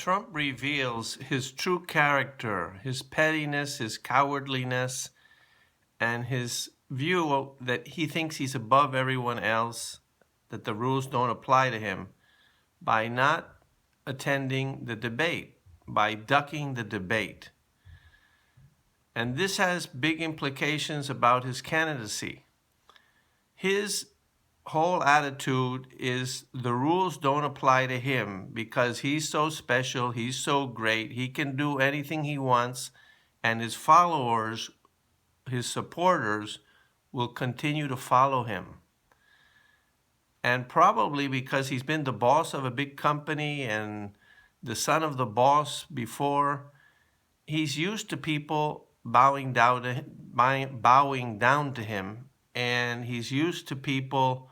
Trump reveals his true character, his pettiness, his cowardliness, and his view that he thinks he's above everyone else, that the rules don't apply to him, by not attending the debate, by ducking the debate. And this has big implications about his candidacy. His whole attitude is the rules don't apply to him because he's so special, he's so great, he can do anything he wants, and his followers, his supporters, will continue to follow him. And probably because he's been the boss of a big company and the son of the boss before, he's used to people bowing down to him, and he's used to people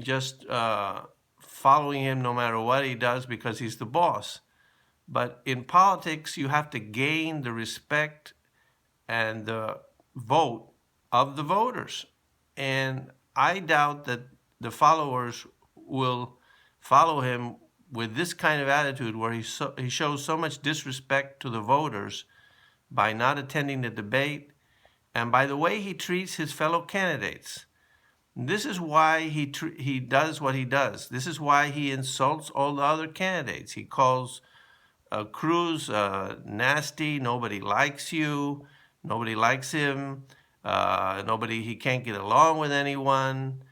just following him no matter what he does because he's the boss. But in politics, you have to gain the respect and the vote of the voters. And I doubt that the followers will follow him with this kind of attitude where he shows so much disrespect to the voters by not attending the debate and by the way he treats his fellow candidates. This is why he does what he does. This is why he insults all the other candidates. He calls Cruz nasty, nobody likes you, nobody likes him, he can't get along with anyone.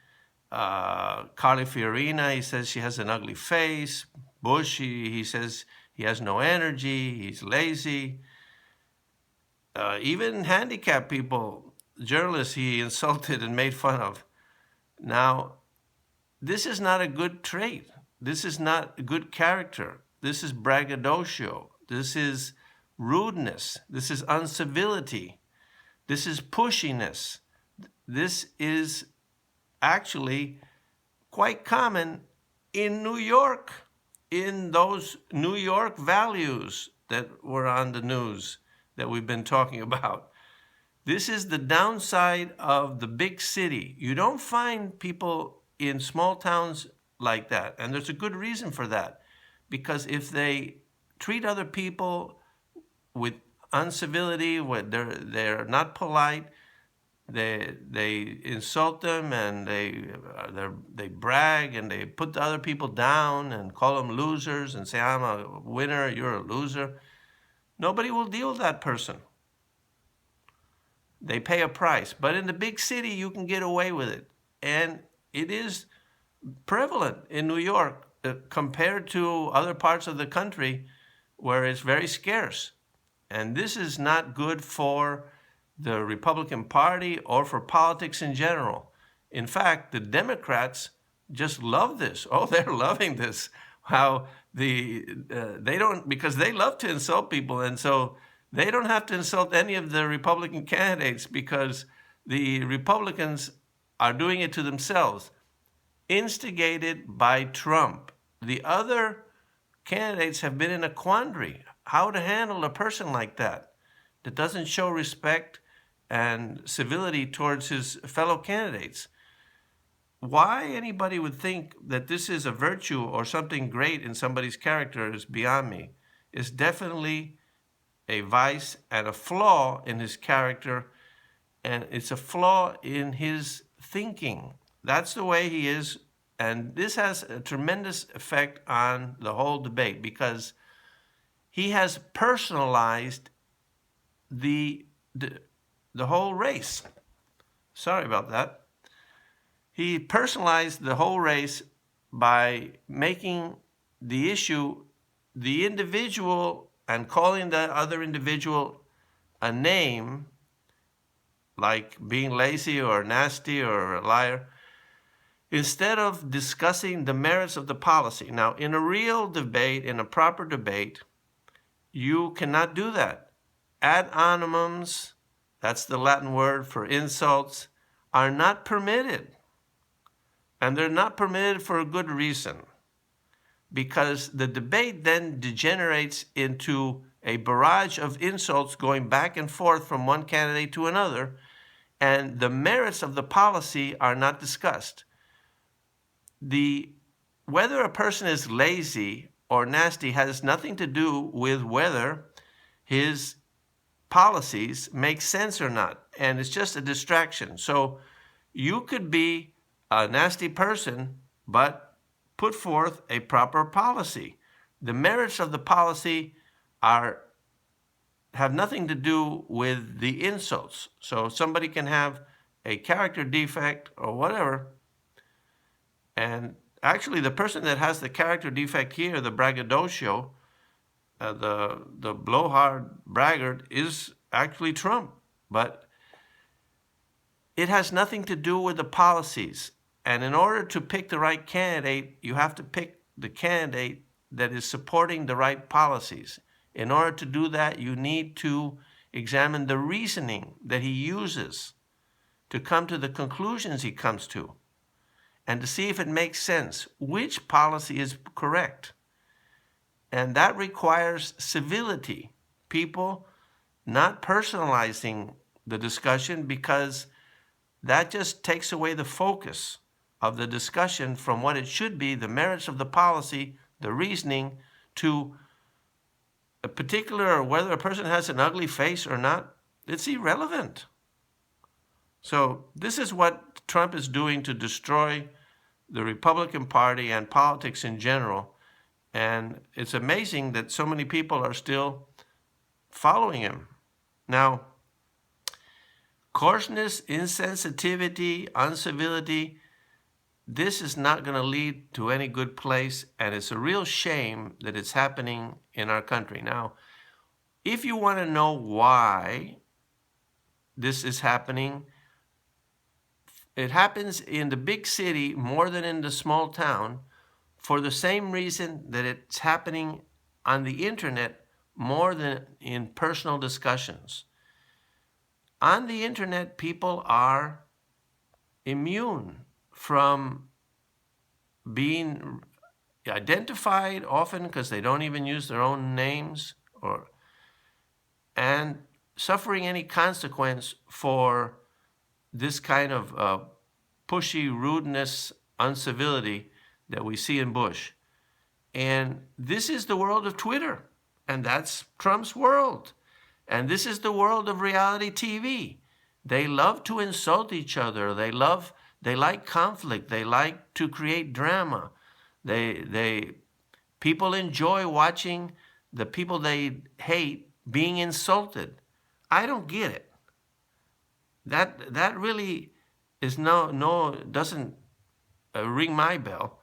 Carly Fiorina, he says she has an ugly face. Bush, he says he has no energy, he's lazy. Even handicapped people, journalists, he insulted and made fun of. Now, this is not a good trait. This is not a good character. This is braggadocio. This is rudeness. This is uncivility. This is pushiness. This is actually quite common in New York, in those New York values that were on the news that we've been talking about. This is the downside of the big city. You don't find people in small towns like that, and there's a good reason for that. Because if they treat other people with uncivility, where they're not polite, they insult them, and they brag, and they put the other people down and call them losers and say, I'm a winner, you're a loser. Nobody will deal with that person. They pay a price. But in the big city, you can get away with it. And it is prevalent in New York compared to other parts of the country where it's very scarce. And this is not good for the Republican Party or for politics in general. In fact, the Democrats just love this. Oh, they're loving this. How they don't, because they love to insult people, and so they don't have to insult any of the Republican candidates because the Republicans are doing it to themselves, instigated by Trump. The other candidates have been in a quandary, how to handle a person like that doesn't show respect and civility towards his fellow candidates. Why anybody would think that this is a virtue or something great in somebody's character is beyond me. It's definitely a vice and a flaw in his character, and it's a flaw in his thinking. That's the way he is, and this has a tremendous effect on the whole debate because he has personalized the whole race. Sorry about that. He personalized the whole race by making the issue the individual and calling the other individual a name, like being lazy or nasty or a liar, instead of discussing the merits of the policy. Now, in a real debate, in a proper debate, you cannot do that. Ad hominems, that's the Latin word for insults, are not permitted. And they're not permitted for a good reason, because the debate then degenerates into a barrage of insults going back and forth from one candidate to another, and the merits of the policy are not discussed. Whether a person is lazy or nasty has nothing to do with whether his policies make sense or not. And it's just a distraction. So you could be a nasty person, but put forth a proper policy. The merits of the policy are have nothing to do with the insults. So somebody can have a character defect or whatever, and actually the person that has the character defect here, the braggadocio, the blowhard braggart, is actually Trump. But it has nothing to do with the policies. And in order to pick the right candidate, you have to pick the candidate that is supporting the right policies. In order to do that, you need to examine the reasoning that he uses to come to the conclusions he comes to, and to see if it makes sense, which policy is correct. And that requires civility, people not personalizing the discussion, because that just takes away the focus of the discussion from what it should be, the merits of the policy, the reasoning, to a particular, whether a person has an ugly face or not. It's irrelevant. So this is what Trump is doing to destroy the Republican Party and politics in general. And it's amazing that so many people are still following him. Now, coarseness, insensitivity, uncivility, this is not going to lead to any good place, and it's a real shame that it's happening in our country. Now, if you want to know why this is happening, it happens in the big city more than in the small town, for the same reason that it's happening on the internet more than in personal discussions. On the internet, people are immune from being identified often, because they don't even use their own names, and suffering any consequence for this kind of pushy rudeness, uncivility that we see in Bush. And this is the world of Twitter, and that's Trump's world. And this is the world of reality TV. They love to insult each other. They like conflict. They like to create drama. People enjoy watching the people they hate being insulted. I don't get it. That really is doesn't ring my bell.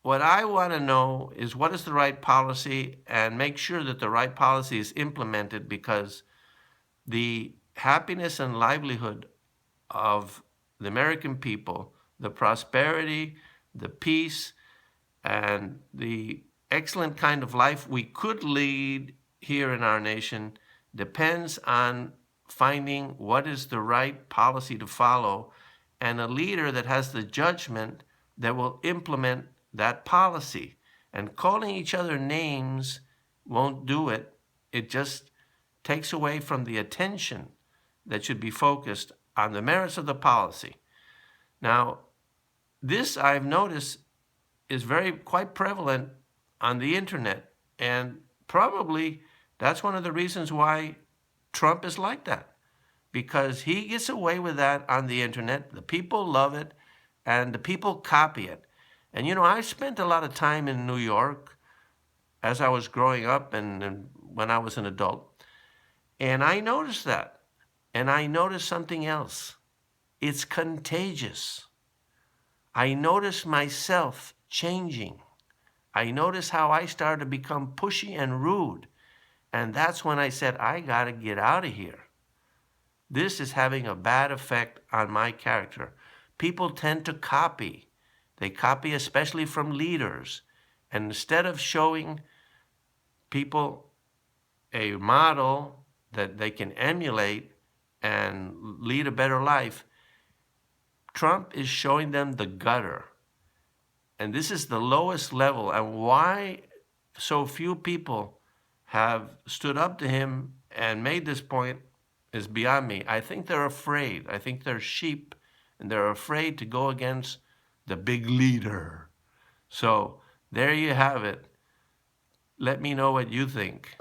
What I want to know is, what is the right policy, and make sure that the right policy is implemented, because the happiness and livelihood of the American people, the prosperity, the peace, and the excellent kind of life we could lead here in our nation depends on finding what is the right policy to follow, and a leader that has the judgment that will implement that policy. And calling each other names won't do it. It just takes away from the attention that should be focused on the merits of the policy. Now, this, I've noticed, is quite prevalent on the internet, and probably that's one of the reasons why Trump is like that, because he gets away with that on the internet. The people love it, and the people copy it. And I spent a lot of time in New York as I was growing up and when I was an adult, and I noticed that. And I noticed something else. It's contagious. I noticed myself changing. I noticed how I started to become pushy and rude. And that's when I said, I got to get out of here. This is having a bad effect on my character. People tend to copy. They copy especially from leaders. And instead of showing people a model that they can emulate and lead a better life, Trump is showing them the gutter. And this is the lowest level. And why so few people have stood up to him and made this point is beyond me. I think they're afraid. I think they're sheep, and they're afraid to go against the big leader. So There you have it. Let me know what you think.